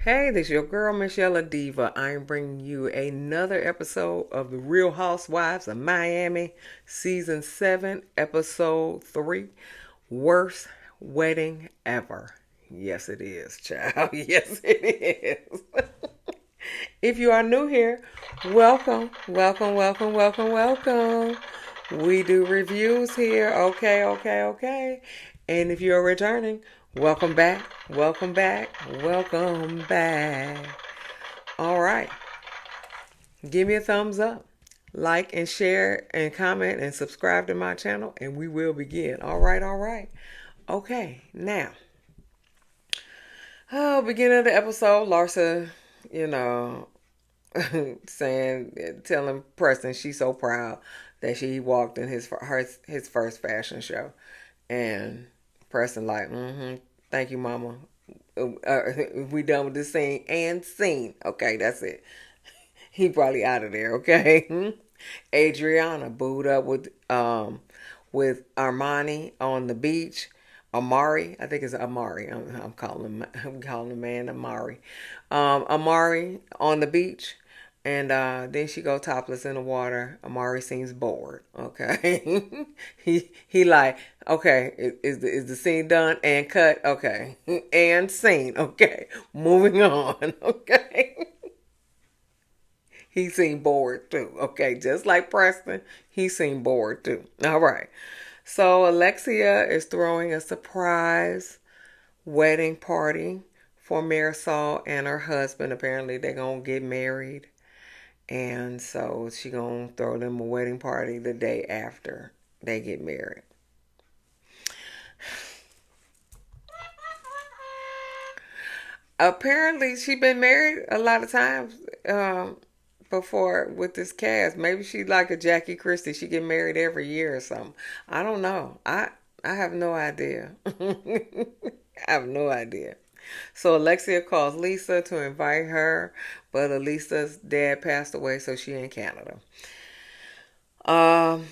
Hey, this is your girl Michelle Diva. I'm bringing you another episode of the Real Housewives of Miami, Season 7, Episode 3, Worst Wedding Ever. Yes, it is, child. Yes, it is. If you are new here, welcome, welcome, welcome, welcome, welcome. We do reviews here. Okay, okay, okay. And if you're returning, welcome back, welcome back, welcome back. All right. Give me a thumbs up. Like and share and comment and subscribe to my channel, and we will begin. All right, all right. Okay, now. Oh, beginning of the episode, Larsa, you know, telling Preston she's so proud that she walked in his first fashion show, and Preston like, thank you, Mama. We done with this scene and scene. Okay, that's it. He probably out of there. Okay. Adriana booed up with Armani on the beach. Amari, I think it's Amari. I'm calling the man Amari. Amari on the beach, and then she go topless in the water. Amari seems bored. Okay, he like, okay, is the scene done and cut? Okay, and scene. Okay, moving on. Okay. He seemed bored too. Okay, just like Preston, he seemed bored too. All right. So Alexia is throwing a surprise wedding party for Marysol and her husband. Apparently they're gonna get married. And so she gonna throw them a wedding party the day after they get married. Apparently she been married a lot of times. Before with this cast. Maybe she like a Jackie Christie. She get married every year or something. I don't know. I have no idea. I have no idea. So Alexia calls Lisa to invite her, but Elisa's dad passed away, so she in Canada. Um,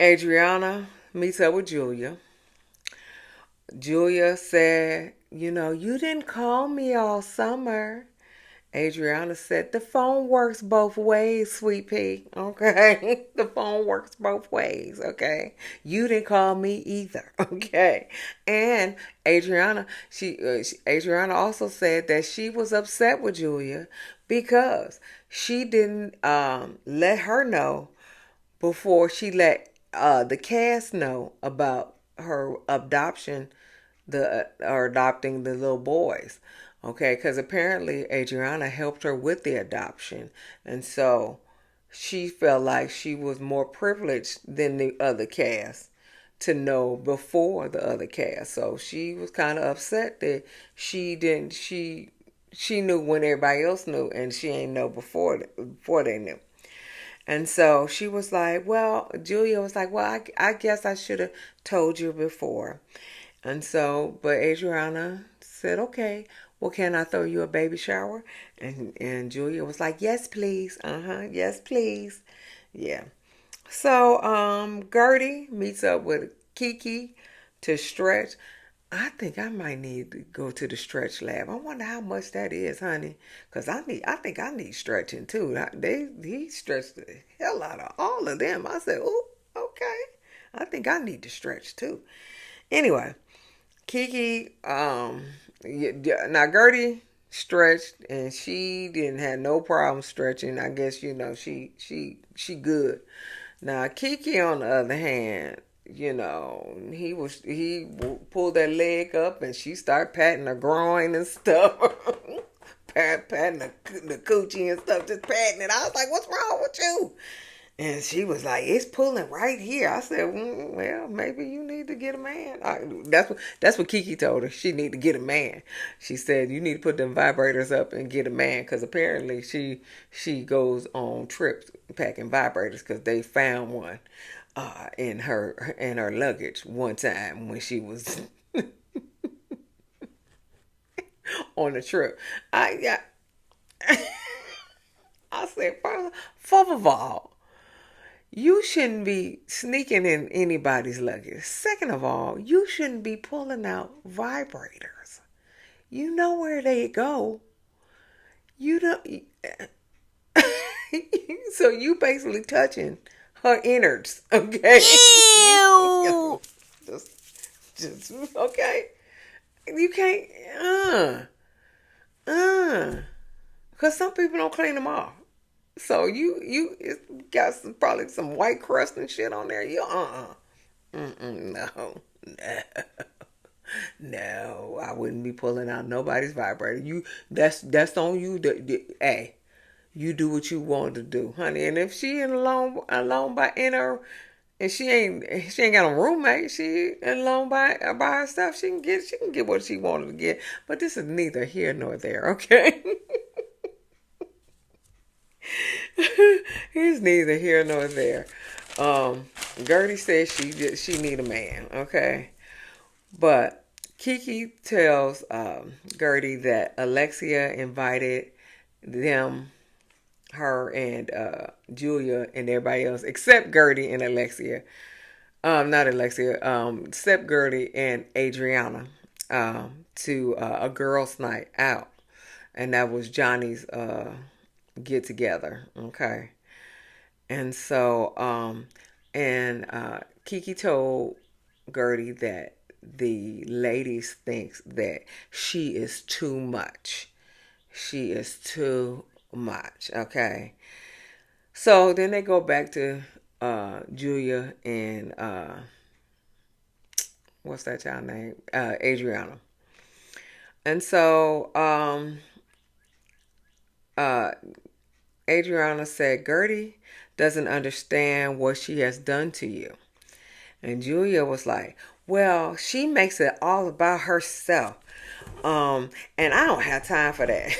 Adriana meets up with Julia. Julia said, you didn't call me all summer. Adriana said, the phone works both ways, sweet pea. Okay. The phone works both ways. Okay. You didn't call me either. Okay. And Adriana also said that she was upset with Julia because she didn't let her know before she let the cast know about her adoption, or adopting the little boys. Okay, because apparently Adriana helped her with the adoption, and so she felt like she was more privileged than the other cast to know before the other cast. So she was kind of upset that she didn't. She knew when everybody else knew, and she ain't know before they knew. And so she was like, well, Julia was like, well, I guess I should have told you before. And so, but Adriana said, okay, well, can I throw you a baby shower? And Julia was like, yes, please. Yes, please. Yeah. So, Guerdy meets up with Kiki to stretch. I think I might need to go to the stretch lab. I wonder how much that is, honey. Cause I think I need stretching too. He stretched the hell out of all of them. I said, oh, okay. I think I need to stretch too. Anyway, Kiki, now Guerdy stretched and she didn't have no problem stretching. I guess she good. Now Kiki, on the other hand, he pulled that leg up and she started patting her groin and stuff, patting the coochie and stuff, just patting it. I was like, "What's wrong with you?" And she was like, "It's pulling right here." I said, "Well, maybe you need to get a man." That's what Kiki told her. She need to get a man. She said, "You need to put them vibrators up and get a man," because apparently she goes on trips packing vibrators because they found one in her luggage one time when she was on a trip. I said, first of all, you shouldn't be sneaking in anybody's luggage. Second of all, you shouldn't be pulling out vibrators. You know where they go. You don't. So you basically touching her innards, okay? Ew! just, just okay. You can't. Uh. Because some people don't clean them off. So you it's got probably some white crust and shit on there. You no, no, no. I wouldn't be pulling out nobody's vibrator. You that's on you. Hey, you do what you want to do, honey. And if she in alone by in her, and she ain't got a roommate. She alone by herself. She can get what she wanted to get. But this is neither here nor there. Okay. He's neither here nor there. Guerdy says she need a man, okay? But Kiki tells Guerdy that Alexia invited them, her and Julia and everybody else except Guerdy and Alexia. Not Alexia. Except Guerdy and Adriana to a girls' night out, and that was Johnny's get together. Okay. And so, Kiki told Guerdy that the ladies thinks that she is too much. She is too much. Okay. So then they go back to Julia and what's that child name? Adriana. And so Adriana said, Guerdy doesn't understand what she has done to you. And Julia was like, well, she makes it all about herself. And I don't have time for that.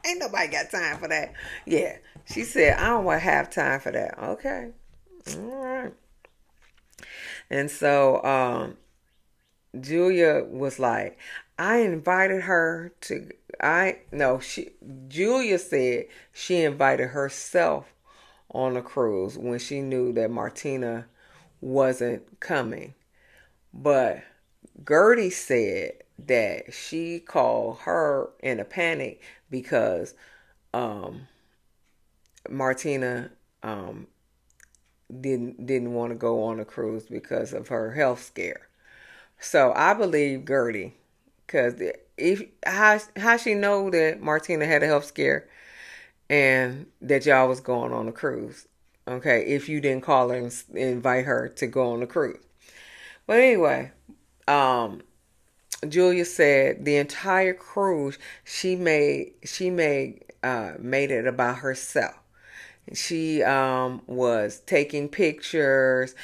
Ain't nobody got time for that. Yeah. She said, I don't want to have time for that. Okay. All right. And so Julia was like, I invited her to Julia said she invited herself on a cruise when she knew that Martina wasn't coming. But Guerdy said that she called her in a panic because Martina didn't want to go on a cruise because of her health scare. So I believe Guerdy, because if how she know that Martina had a health scare and that y'all was going on a cruise, okay? If you didn't call her and invite her to go on a cruise, but anyway, Julia said the entire cruise made it about herself. She was taking pictures,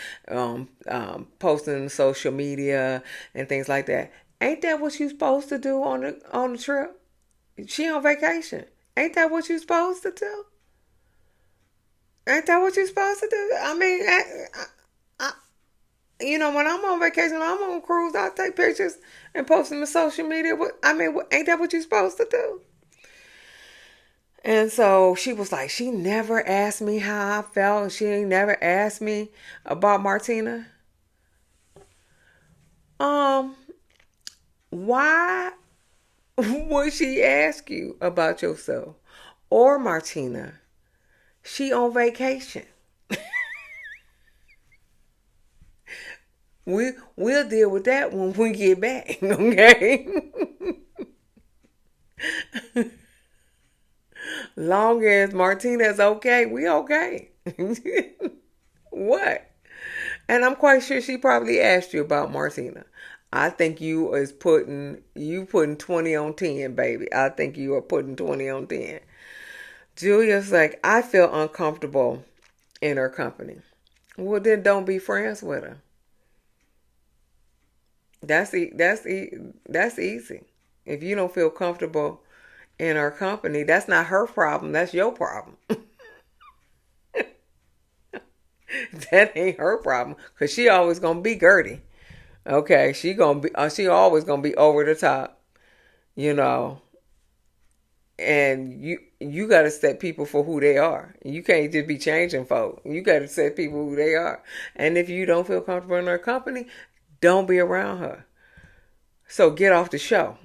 posting on social media and things like that. Ain't that what you supposed to do on the trip? She on vacation. Ain't that what you supposed to do? Ain't that what you supposed to do? I mean, when I'm on vacation, I'm on a cruise. I take pictures and post them on social media. Ain't that what you supposed to do? And so she was like, she never asked me how I felt. She ain't never asked me about Martina. Why would she ask you about yourself or Martina? She on vacation. We'll deal with that when we get back, okay? Long as Martina's okay, we okay. What? And I'm quite sure she probably asked you about Martina. I think you is putting 20 on 10, baby. I think you are putting 20 on 10. Julia's like, I feel uncomfortable in her company. Well, then don't be friends with her. That's easy. If you don't feel comfortable in her company, that's not her problem. That's your problem. That ain't her problem, because she always gonna be Guerdy. Okay, she always gonna be over the top, you know. And you got to set people for who they are. You can't just be changing folk. You got to set people who they are. And if you don't feel comfortable in her company, don't be around her. So get off the show.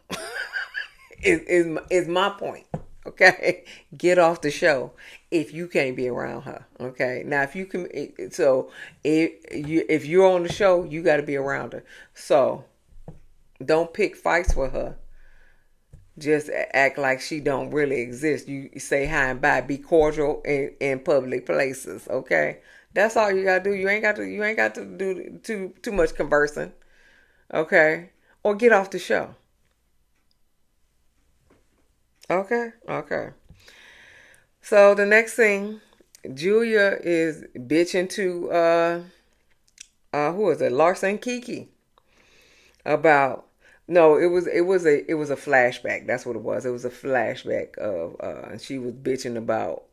is my point. Okay, get off the show if you can't be around her. Okay, now if you can, so if you're on the show, you got to be around her. So don't pick fights with her. Just act like she don't really exist. You say hi and bye. Be cordial in public places. Okay, that's all you gotta do. You ain't got to do too much conversing. Okay, or get off the show. Okay, okay. So the next thing, Julia is bitching to who is it? Larsa and Kiki about no, it was a flashback. That's what it was. It was a flashback of she was bitching about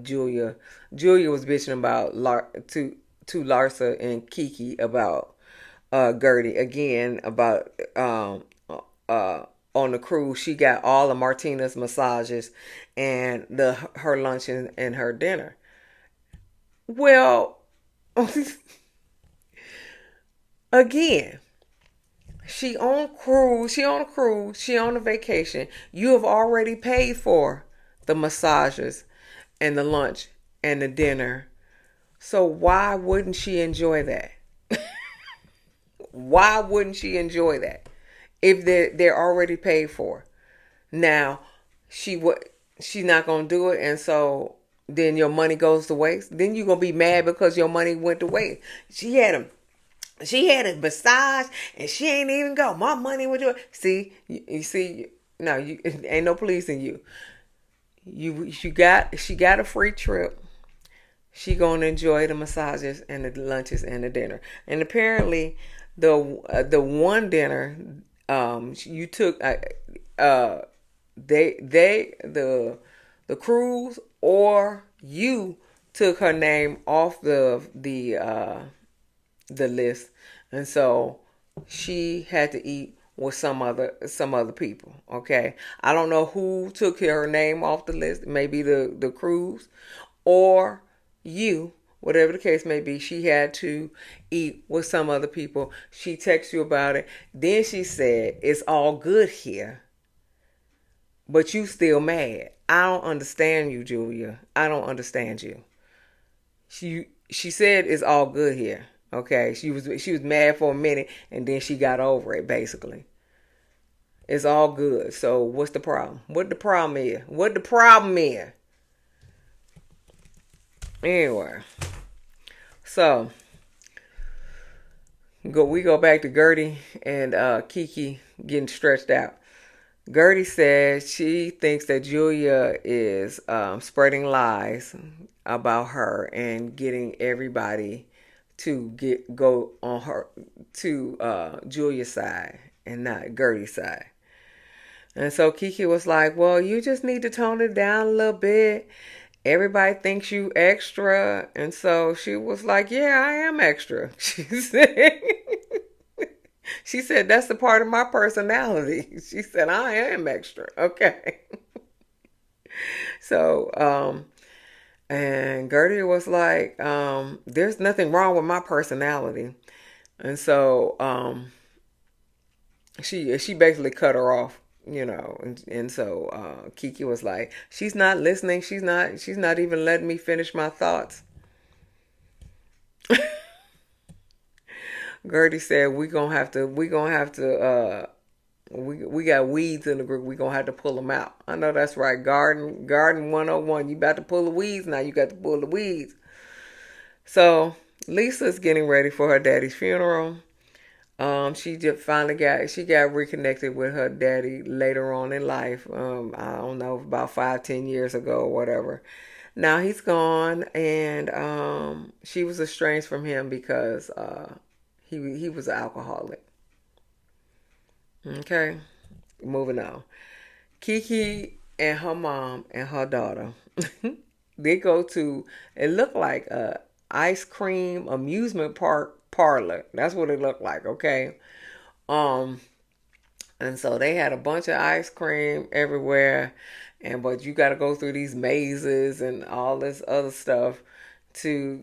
Julia. Julia was bitching about to Larsa and Kiki about Guerdy again about on the cruise. She got all of Martina's massages and the her lunch and her dinner. Well, again, she on cruise, she on a cruise, she on a vacation. You have already paid for the massages and the lunch and the dinner. So why wouldn't she enjoy that? Why wouldn't she enjoy that if they're already paid for? Now, she's not gonna do it, and so then your money goes to waste. Then you're gonna be mad because your money went to waste. She had a massage and she ain't even go. My money went to see. You see, no, you ain't no policing you. She got a free trip. She gonna enjoy the massages and the lunches and the dinner. And apparently, the one dinner you took uh the cruise or you took her name off the list, and so she had to eat with some other people. Okay, I don't know who took her name off the list. Maybe the cruise or you, whatever the case may be. She had to eat with some other people. She texted you about it. Then she said it's all good here, but you still mad. I don't understand you, Julia. I don't understand you. She said it's all good here. Okay, she was mad for a minute and then she got over it. Basically, it's all good. So what's the problem? What the problem is? What the problem is? Anyway, so we go back to Guerdy and Kiki getting stretched out. Guerdy says she thinks that Julia is spreading lies about her and getting everybody to go on her to Julia's side and not Guerdy's side. And so Kiki was like, "Well, you just need to tone it down a little bit. Everybody thinks you extra." And so she was like, "Yeah, I am extra." She said that's the part of my personality. She said I am extra. Okay. So and Gertie was like, there's nothing wrong with my personality. And so she basically cut her off, and so Kiki was like, she's not listening, she's not even letting me finish my thoughts. Gertie said we got weeds in the group. We gonna have to pull them out. I know that's right. Garden 101. You about to pull the weeds now. You got to pull the weeds. So Lisa's getting ready for her daddy's funeral. She just got reconnected with her daddy later on in life. I don't know, about 5-10 years ago or whatever. Now he's gone, and she was estranged from him because he was an alcoholic. Okay, moving on. Kiki and her mom and her daughter, they go to, it looked like a ice cream amusement park parlor. That's what it looked like. Okay, um, and so they had a bunch of ice cream everywhere, but you got to go through these mazes and all this other stuff to.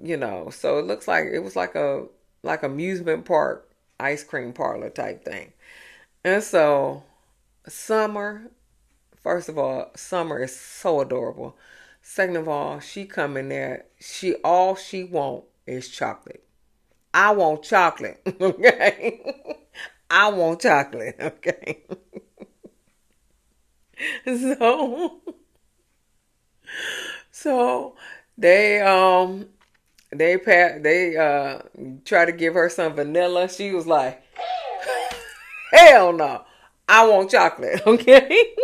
So it looks like it was like amusement park ice cream parlor type thing. And so Summer First of all, Summer is so adorable. Second of all, she come in there. She all she want is chocolate. I want chocolate. Okay. I want chocolate. Okay. So so they try to give her some vanilla. She was like, hell no. I want chocolate. Okay.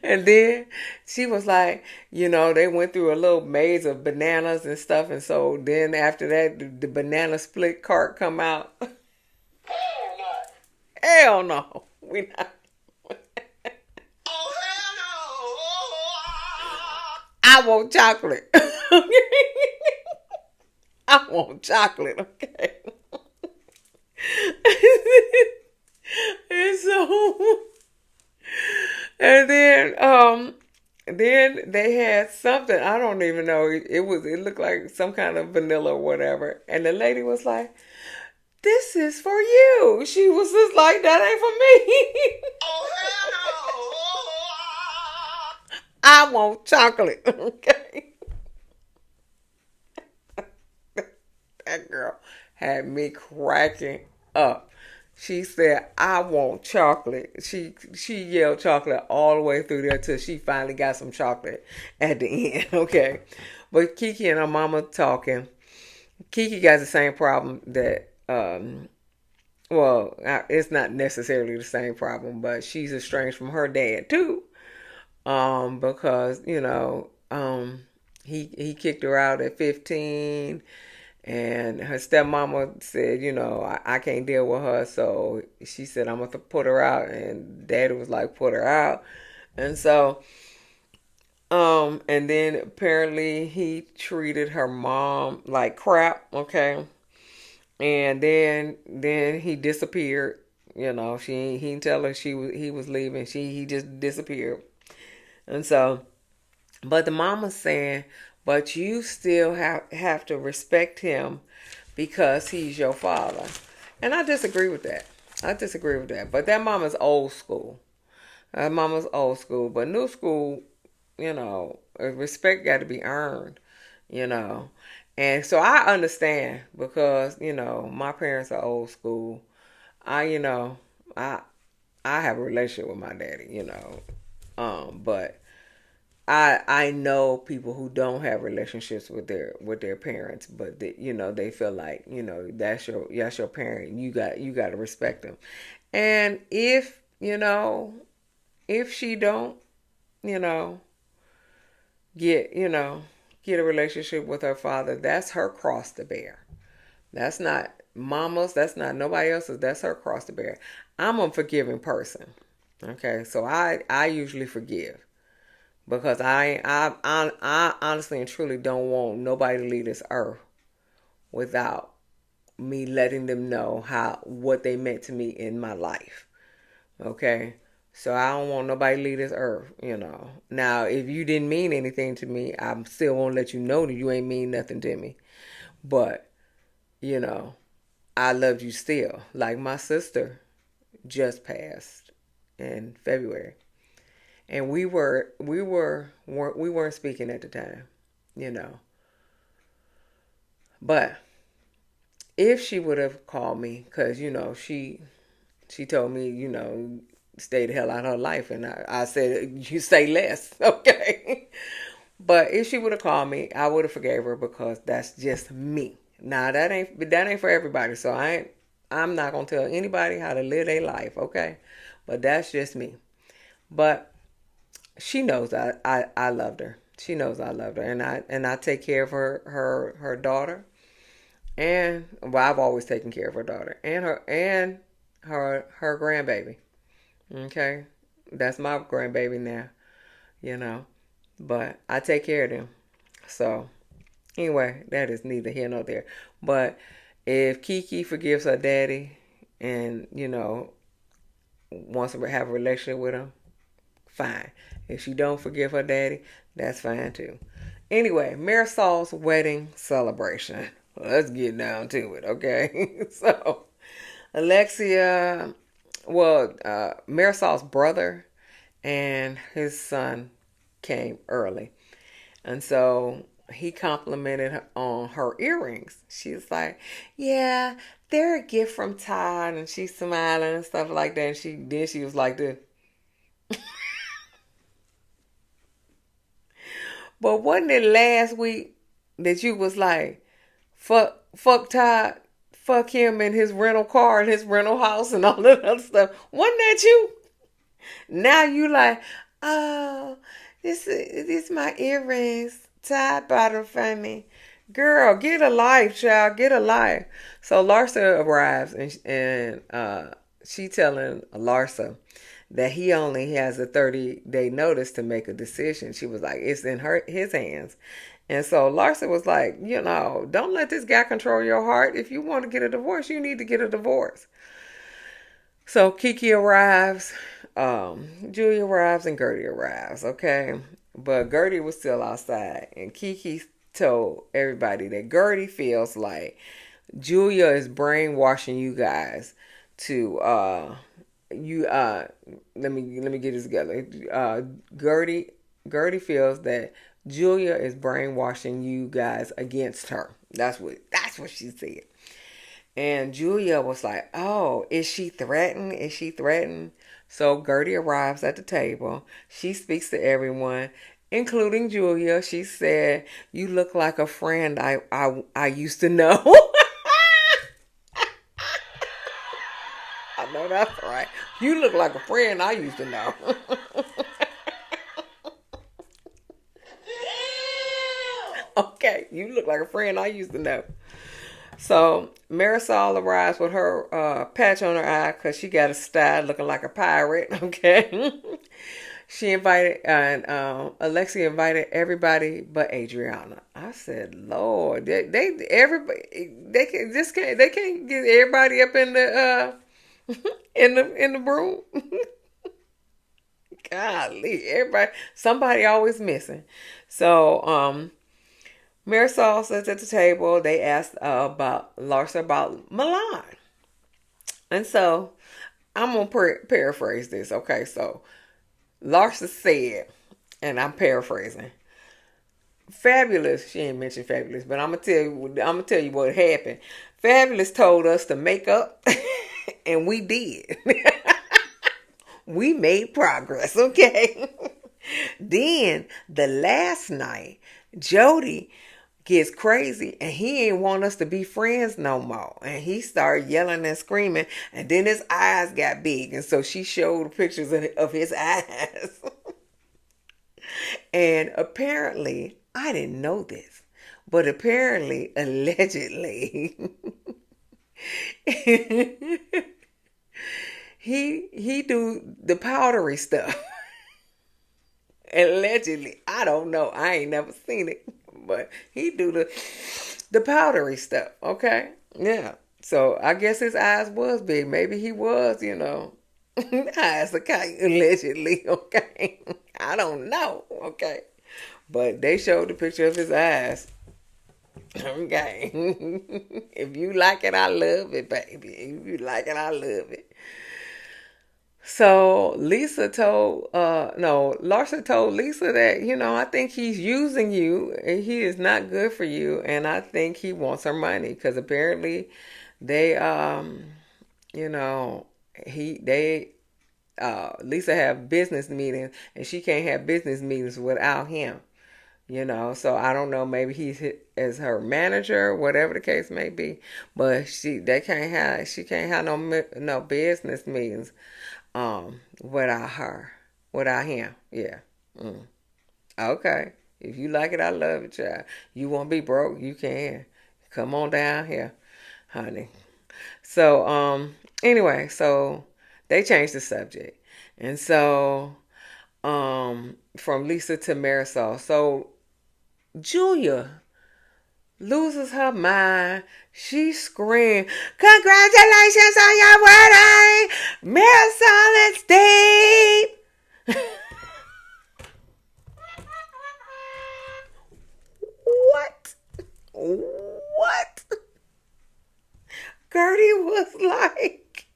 And then she was like, they went through a little maze of bananas and stuff. And so then after that, the banana split cart come out. Hell no. We not. I want chocolate. I want chocolate. Okay. And so, and then they had something, I don't even know. It looked like some kind of vanilla or whatever. And the lady was like, "This is for you." She was just like, "That ain't for me." Oh hell no. I want chocolate. Okay. That girl had me cracking up. She said, "I want chocolate." She yelled chocolate all the way through there till she finally got some chocolate at the end. Okay. But Kiki and her mama talking. Kiki got the same problem that well, it's not necessarily the same problem, but she's estranged from her dad too. Because, he kicked her out at 15, and her stepmama said, I can't deal with her. So she said, I'm going to put her out. And daddy was like, put her out. And so, and then apparently he treated her mom like crap. Okay. And then he disappeared. He didn't tell her he was leaving. He just disappeared. And so, but the mama's saying, but you still have to respect him because he's your father. And I disagree with that. I disagree with that. But that mama's old school. That mama's old school. But new school, respect got to be earned, you know. And so I understand because, my parents are old school. I, you know, I I have a relationship with my daddy, but I know people who don't have relationships with their parents, but they feel like that's your parent. You got to respect them. And if she don't you know get get a relationship with her father, that's her cross to bear. That's not mama's. That's not nobody else's. That's her cross to bear. I'm a forgiving person. Okay, so I usually forgive because I honestly and truly don't want nobody to leave this earth without me letting them know what they meant to me in my life. Okay, so I don't want nobody to leave this earth. Now, if you didn't mean anything to me, I'm still gonna let you know that you ain't mean nothing to me. But you know, I loved you still. Like my sister just passed in February, and we weren't speaking at the time, you know. But if she would have called me, because she told me, stay the hell out of her life, and I said, you say less, okay. But if she would have called me, I would have forgave her because that's just me. Now that ain't for everybody, so I'm not gonna tell anybody how to live their life, okay? But that's just me. But she knows I loved her. She knows I loved her, and I take care of her daughter, and well, I've always taken care of her daughter and her grandbaby. Okay, that's my grandbaby now, you know. But I take care of them. So anyway, that is neither here nor there. But if Kiki forgives her daddy and wants to have a relationship with him, fine. If she don't forgive her daddy, that's fine too. Anyway, Marysol's wedding celebration. Let's get down to it, okay? So Alexia well, Marisol's brother and his son came early. And so he complimented her on her earrings. She was like, "Yeah, they're a gift from Todd," and she's smiling and stuff like that. And she was like this. But wasn't it last week that you was like, fuck Todd, fuck him and his rental car and his rental house and all that other stuff? Wasn't that you? Now you like, oh, this my earrings. Todd bought them for me. Girl, get a life, child. Get a life. So Larsa arrives and she telling Larsa that he only has a 30-day notice to make a decision. She was like, it's in his hands. And so Larsa was like, don't let this guy control your heart. If you want to get a divorce, you need to get a divorce. So Kiki arrives, Julia arrives, and Guerdy arrives, okay? But Guerdy was still outside, and Kiki told everybody that Guerdy feels like Julia is brainwashing you guys to you let me get this together. Guerdy feels that Julia is brainwashing you guys against her. That's what she said. And Julia was like, "Oh, is she threatened? Is she threatened?" So Guerdy arrives at the table. She speaks to everyone, including Julia. She said, "You look like a friend I used to know." I know that's right. You look like a friend I used to know. Okay, you look like a friend I used to know. So Marysol arrives with her patch on her eye because she got a style looking like a pirate. Okay, she invited and Alexia invited everybody but Adriana. I said, Lord, everybody they can't get everybody up in the in the room. Golly, everybody, somebody always missing. So Marysol sits at the table. They asked about Larsa about Milan. And so I'm going to paraphrase this. Okay, so Larsa said, and I'm paraphrasing, Fabulous, she ain't mentioned Fabulous, but I'm gonna tell you what happened. Fabulous told us to make up and we did. We made progress, okay? Then the last night, Jody gets crazy and he ain't want us to be friends no more. And he started yelling and screaming, and then his eyes got big. And so she showed pictures of his eyes. And apparently, I didn't know this, but apparently, allegedly, he do the powdery stuff. Allegedly, I don't know. I ain't never seen it, but he do the powdery stuff. Okay, yeah. So I guess his eyes was big. Maybe he was, eyes are kind allegedly. Okay, I don't know. Okay, but they showed the picture of his eyes. Okay, if you like it, I love it, baby. If you like it, I love it. So Lisa told, no, Larsa told Lisa that, I think he's using you and he is not good for you. And I think he wants her money because apparently they, you know, Lisa have business meetings and she can't have business meetings without him. So I don't know, maybe he's as her manager, whatever the case may be, but she can't have no business meetings without her, without him. Yeah. Mm. Okay. If you like it, I love it, child. You want to be broke, you can. Come on down here, honey. So anyway, so they changed the subject. And so from Lisa to Marysol. So Julia loses her mind. She screamed, "Congratulations on your wedding, Marysol and Steve!" What? What? Guerdy was like,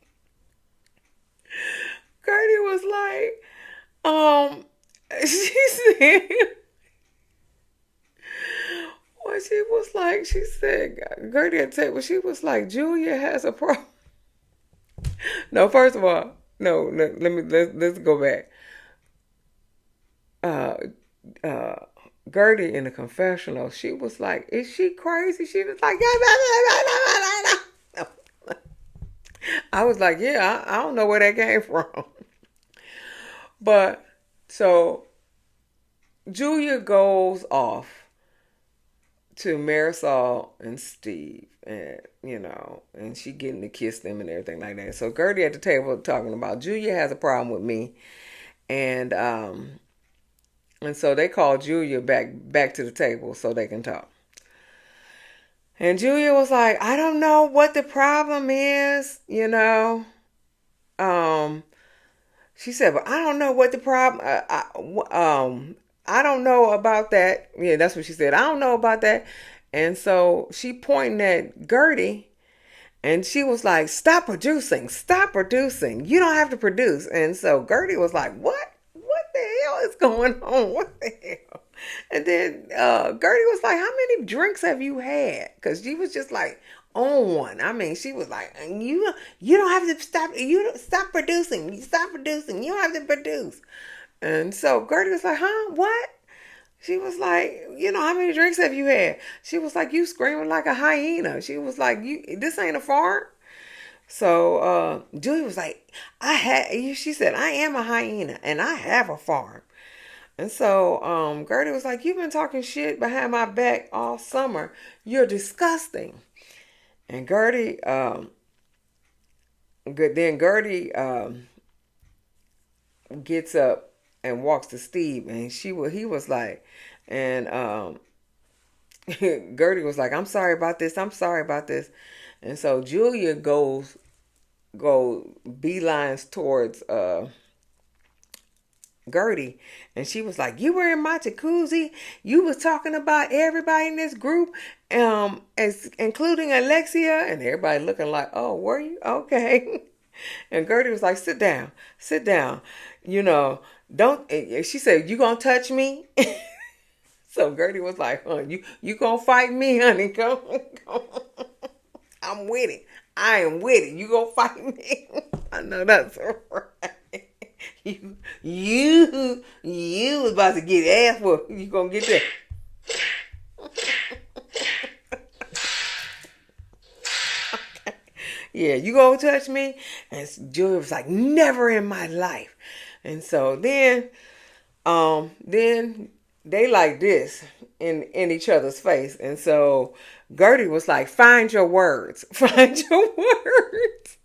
Gertie was she said, well, she was like, she said, Gertie at the table, she was like, Julia has a problem. No, first of all, no, let's go back. Uh, uh, Gertie in the confessional, she was like, is she crazy? She was like, I was like, yeah, I don't know where that came from. But so Julia goes off to Marysol and Steve, and and she getting to kiss them and everything like that. So Gertie at the table talking about Julia has a problem with me, and so they call Julia back to the table so they can talk. And Julia was like, I don't know what the problem is, Um, she said, but I don't know what the problem. I don't know about that. Yeah, that's what she said. I don't know about that. And so she pointing at Gertie, and she was like, "Stop producing! Stop producing! You don't have to produce." And so Gertie was like, "What? What the hell is going on? What the hell?" And then Gertie was like, "How many drinks have you had?" Because she was just like on one. I mean, she was like, "You don't have to stop. You don't stop producing. You stop producing. You don't have to produce." And so Gertie was like, "Huh? What?" She was like, "How many drinks have you had?" She was like, "You screaming like a hyena." She was like, This ain't a farm." So Julie was like, she said, "I am a hyena and I have a farm." And so Gertie was like, "You've been talking shit behind my back all summer. You're disgusting." And Gertie gets up and walks to Steve, and he was like, and Gertie was like, "I'm sorry about this. I'm sorry about this." And so Julia go beelines towards Gertie, and she was like, "You were in my jacuzzi. You was talking about everybody in this group, as including Alexia," and everybody looking like, "Oh, were you? Okay." And Gertie was like, "Sit down, sit down. You know, don't." She said, "You gonna touch me?" So Gertie was like, you gonna fight me, honey? Come. I'm with it. I am with it. You gonna fight me?" I know that's right. You was about to get ass whooped. You gonna get that? Yeah, you gonna touch me? And Julia was like, "Never in my life." And so then they like this in each other's face. And so Gertie was like, "Find your words. Find your words."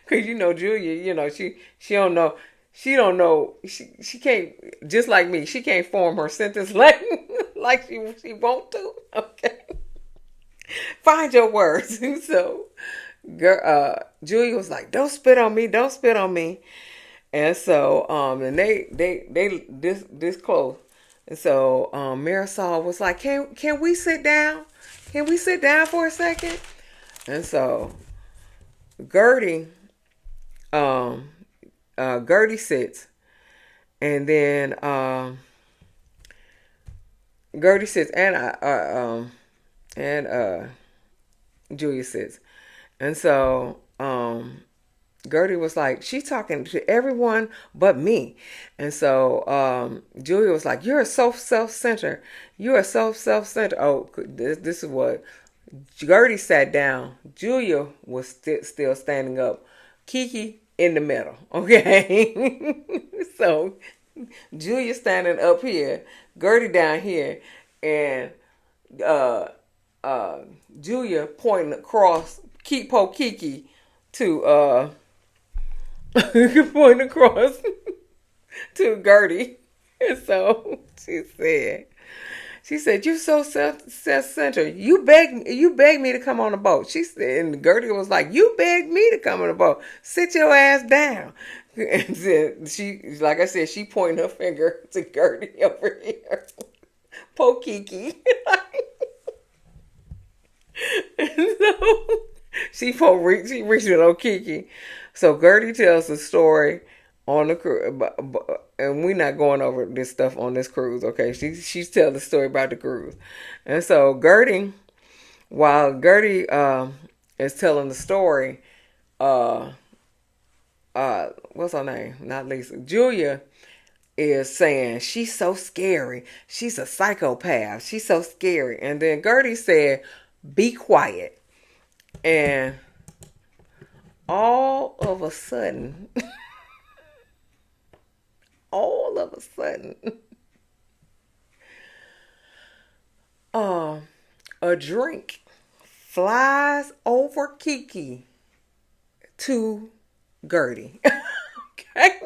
Cause Julia, she don't know. She don't know. She can't, just like me. She can't form her sentence like she want to. Okay. Find your words. So Julia was like, "Don't spit on me. Don't spit on me." And so and they this close. And so Marysol was like, Can we sit down? Can we sit down for a second?" And so Gertie Gertie sits, and then Gertie sits, and Julia sits. And so Gertie was like, "She's talking to everyone but me." And so Julia was like, "You're so self-centered. You are so self-centered." Oh, this is what Gertie sat down. Julia was still standing up. Kiki in the middle. Okay. So Julia standing up here, Gertie down here, and uh Julia pointing across, Kiki to pointing across to Gertie. And so she said, "You so self-centered. You begged me to come on the boat." She said, and Gertie was like, "You begged me to come on the boat. Sit your ass down." And then like I said, she pointed her finger to Gertie over here. Po Kiki. And so She reaching on Kiki. So Guerdy tells the story on the cruise, and we're not going over this stuff on this cruise. Okay, she's telling the story about the cruise, and so while Guerdy is telling the story, uh, what's her name? Not Lisa. Julia is saying she's so scary. She's a psychopath. She's so scary. And then Guerdy said, "Be quiet." And all of a sudden, all of a sudden, uh, a drink flies over Kiki to Guerdy. Okay.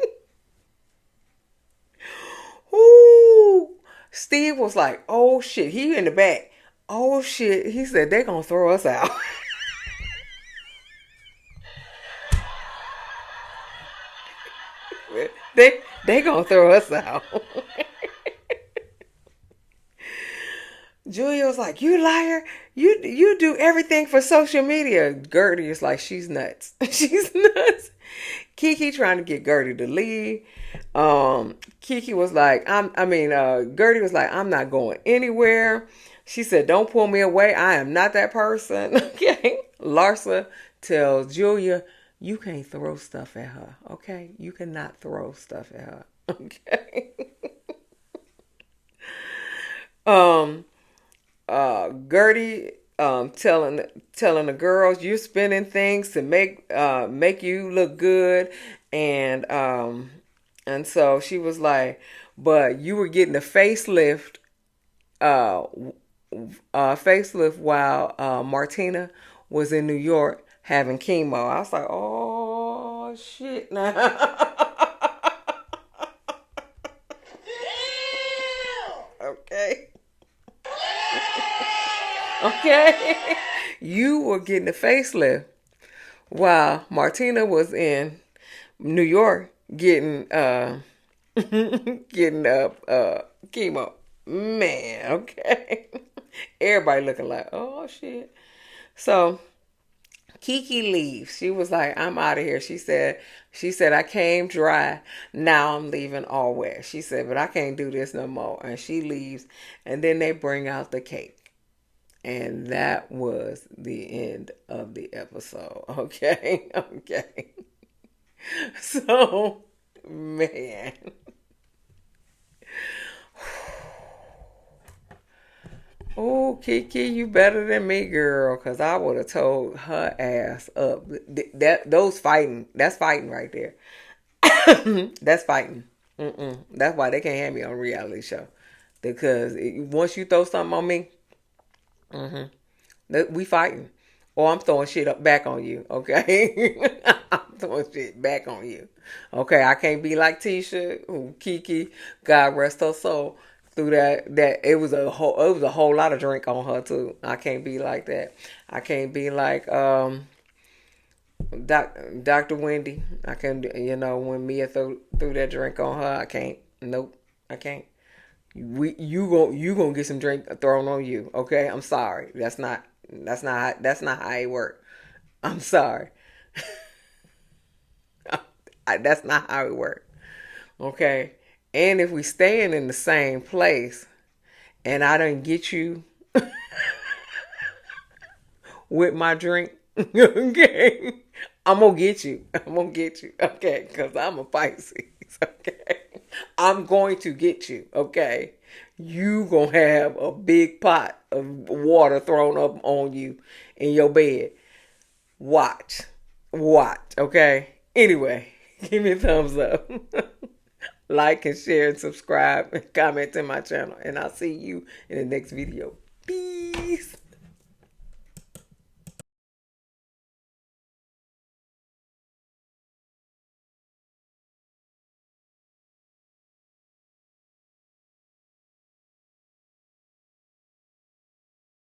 Ooh. Steve was like, "Oh shit." He in the back. "Oh shit." He said, "They gonna throw us out." they gonna throw us out. Julia was like, "You liar. You do everything for social media." Guerdy is like, "She's nuts." She's nuts. Kiki trying to get Guerdy to leave. Kiki was like, Guerdy was like, "I'm not going anywhere." She said, "Don't pull me away. I am not that person." Okay. Larsa tells Julia, "You can't throw stuff at her. Okay. You cannot throw stuff at her." Okay. um, Guerdy telling the girls, "You're spending things to make you look good," and so she was like, "But you were getting a uh, facelift while Martina was in New York having chemo." I was like, "Oh shit!" Now, okay. Okay. You were getting a facelift while Martina was in New York getting getting chemo. Man, okay. Everybody looking like, "Oh shit." So Kiki leaves. She was like, "I'm out of here." She said, "I came dry. Now I'm leaving all wet." She said, "But I can't do this no more." And she leaves. And then they bring out the cake. And that was the end of the episode. Okay. Okay. So, man. Oh, Kiki, you better than me, girl, because I would have told her ass up. That's fighting right there. That's fighting. That's why they can't have me on a reality show. Because once you throw something on me, we fighting. Or I'm throwing shit up back on you, okay? I'm throwing shit back on you. Okay, I can't be like Tisha, who Kiki, God rest her soul, through that it was a whole lot of drink on her too. I can't be like that. I can't be like Dr. Wendy. I can, when Mia threw that drink on her, I can't. Nope, I can't. You gonna get some drink thrown on you. Okay, I'm sorry. That's not how it works. I'm sorry. That's not how it works. Okay, and if we staying in the same place, and I didn't get you with my drink, okay, I'm gonna get you. I'm gonna get you. Okay, because I'm a Pisces. Okay, I'm going to get you. Okay, you gonna have a big pot of water thrown up on you in your bed. Watch, watch. Okay. Anyway, give me a thumbs up. Like and share and subscribe and comment to my channel. And I'll see you in the next video. Peace.